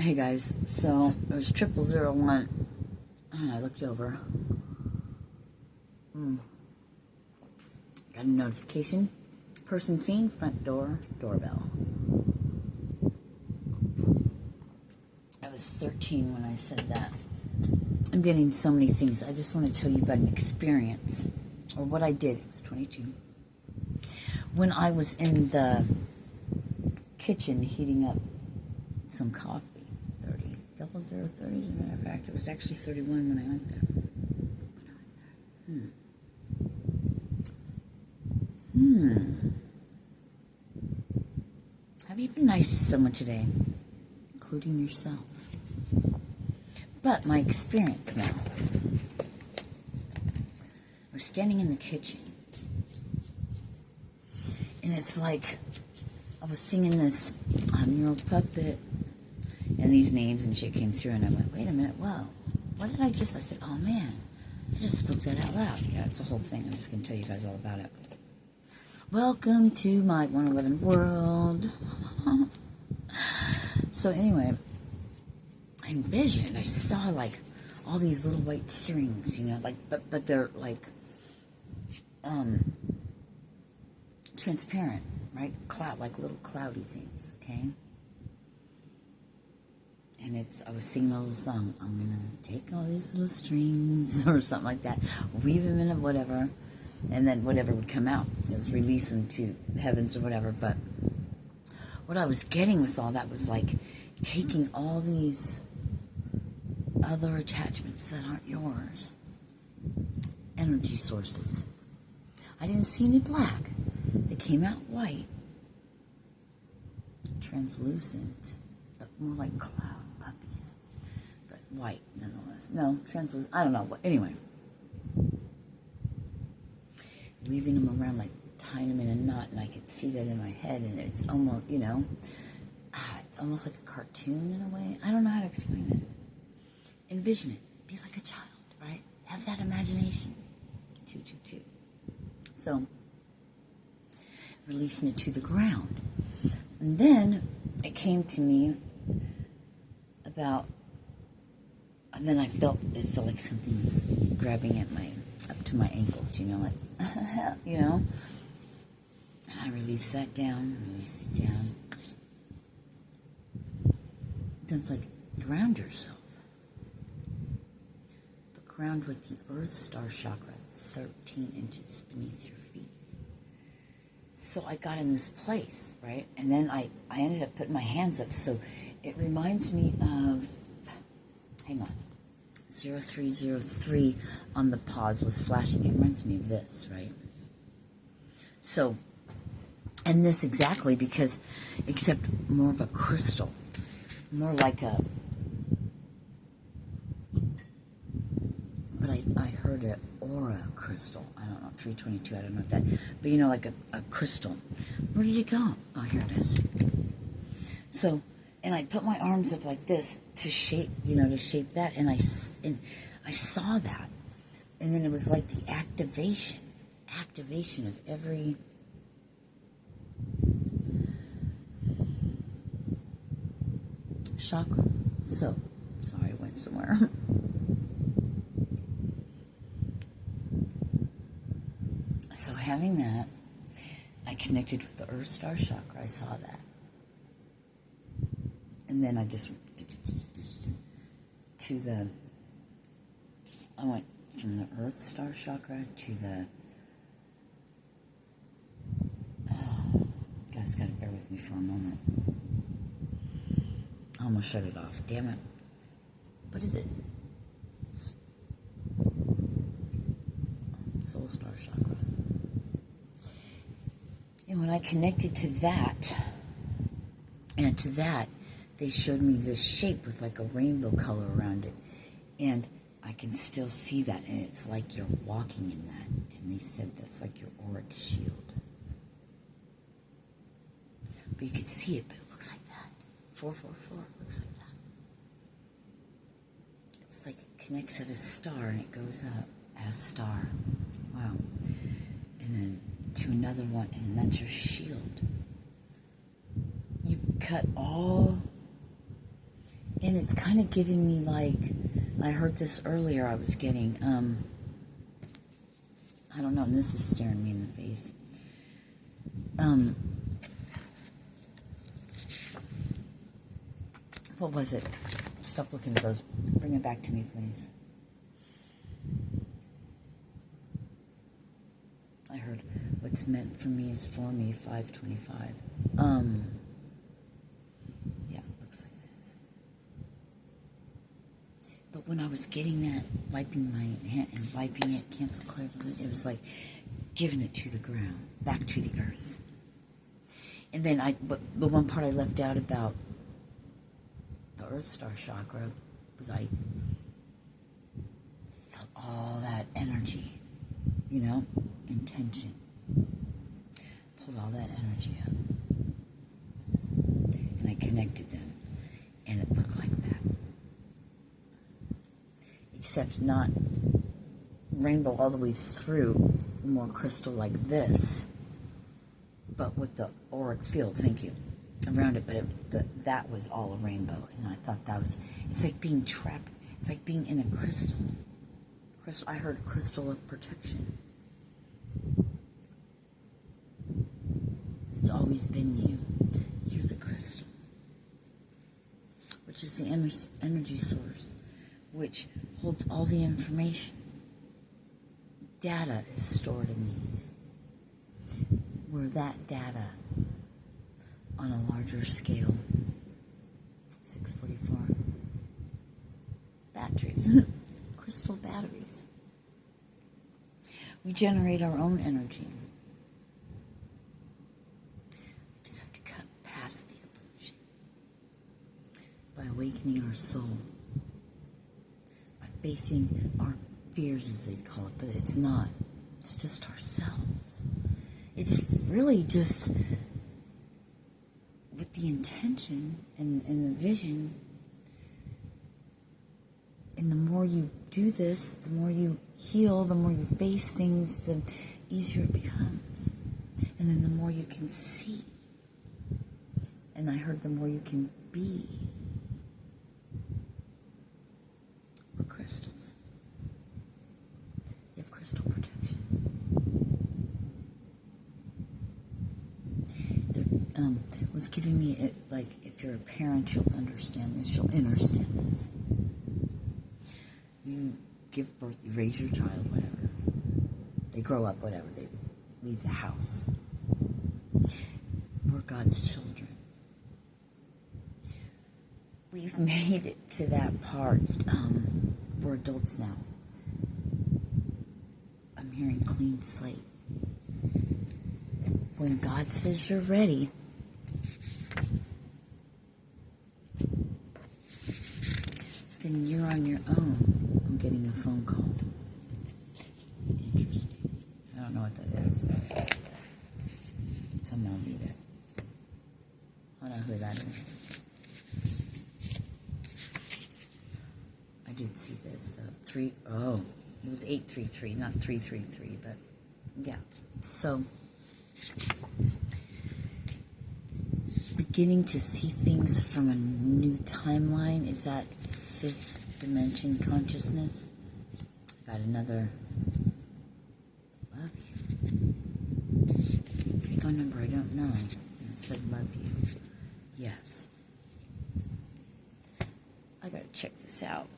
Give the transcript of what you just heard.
Hey guys, so it was 0001, and I looked over. Got a notification. Person seen, front door, doorbell. I was 13 when I said that. I'm getting so many things. I just want to tell you about an experience, or what I did. It was 22. When I was in the kitchen heating up some coffee. 0030, as a matter of fact. It was actually 31 when I went there. Have you been nice to someone today? Including yourself. But my experience now. We're standing in the kitchen. And it's like I was singing this I'm Your Puppet. And these names and shit came through, and I went, wait a minute, whoa, what did I said, oh man, I just spoke that out loud. Yeah, it's a whole thing. I'm just going to tell you guys all about it. Welcome to my 111 world. So anyway, I envisioned, I saw like all these little white strings, you know, like, but they're like, transparent, right? Like little cloudy things, okay? And I was singing a little song. I'm going to take all these little strings or something like that, weave them in a whatever, and then whatever would come out. It was release them to the heavens or whatever. But what I was getting with all that was like taking all these other attachments that aren't yours, energy sources. I didn't see any black. They came out white, translucent, but more like cloud. White, nonetheless. No, translucent. I don't know. Anyway. Weaving them around, like tying them in a knot, and I could see that in my head, and it's almost, you know, it's almost like a cartoon in a way. I don't know how to explain it. Envision it. Be like a child, right? Have that imagination. So, releasing it to the ground. And then it came to me about. And then it felt like something was grabbing at up to my ankles, you know, like, you know. And I released that down, released it down. Then it's like, ground yourself. But ground with the Earth Star Chakra, 13 inches beneath your feet. So I got in this place, right? And then I ended up putting my hands up, so it reminds me of, hang on. 0303 on the pause was flashing. It reminds me of this, right? So, and this exactly because, except more of a crystal. More like a, but I heard an aura crystal. I don't know, 322, I don't know if that, but you know, like a crystal. Where did it go? Oh, here it is. So, and I put my arms up like this to shape, you know, to shape that. And I saw that. And then it was like the activation of every chakra. So, sorry, I went somewhere. So having that, I connected with the Earth Star Chakra. I saw that. And then I just I went from the Earth Star Chakra to the, guys gotta bear with me for a moment. I almost shut it off, damn it. What is it? Soul Star Chakra. And when I connected to that, and to that, they showed me this shape with like a rainbow color around it. And I can still see that. And it's like you're walking in that. And they said that's like your auric shield. But you could see it, but it looks like that. 444 looks like that. It's like it connects at a star and it goes up at a star. Wow. And then to another one, and that's your shield. You cut all And it's kind of giving me like, I heard this earlier, I was getting, I don't know, and this is staring me in the face. What was it? Stop looking at those. Bring it back to me, please. I heard what's meant for me is for me, 525. Yeah, it looks like this. But when I was getting that, wiping my hand and wiping it, cancel clairvoyance, it was like giving it to the ground, back to the earth. And then but the one part I left out about the Earth Star chakra was I felt all that energy, you know, intention. Pulled all that energy up. And I connected them. And it looked like that. Except not rainbow all the way through, more crystal like this. But with the auric field, thank you, around it. But that was all a rainbow. And I thought that was, it's like being trapped. It's like being in a crystal. I heard crystal of protection. It's always been you. You're the crystal, which is the energy source, which holds all the information. Data is stored in these. Where that data on a larger scale, 644, batteries, crystal batteries. We generate our own energy. We just have to cut past the illusion by awakening our soul, by facing our fears, as they call it, but it's not. It's just ourselves. It's really just with the intention and the vision. And the more you do this, the more you heal, the more you face things, the easier it becomes. And then the more you can see. And I heard the more you can be. We're crystals. You have crystal protection. Was giving me it, like, if you're a parent, you'll understand this, you'll understand this. You give birth, you raise your child, whatever. They grow up, whatever, they leave the house. We're God's children. We've made it to that part. We're adults now. I'm hearing clean slate. When God says you're ready, then you're on your own. I'm getting a phone call. Interesting. I don't know what that is. Someone will leave it. I don't know who that is. I did see this, though. It was 833, not 333, but yeah. So, beginning to see things from a new timeline. Is that fifth dimension consciousness? Got another love you. Phone number I don't know. It said love you. Yes. I gotta check this out.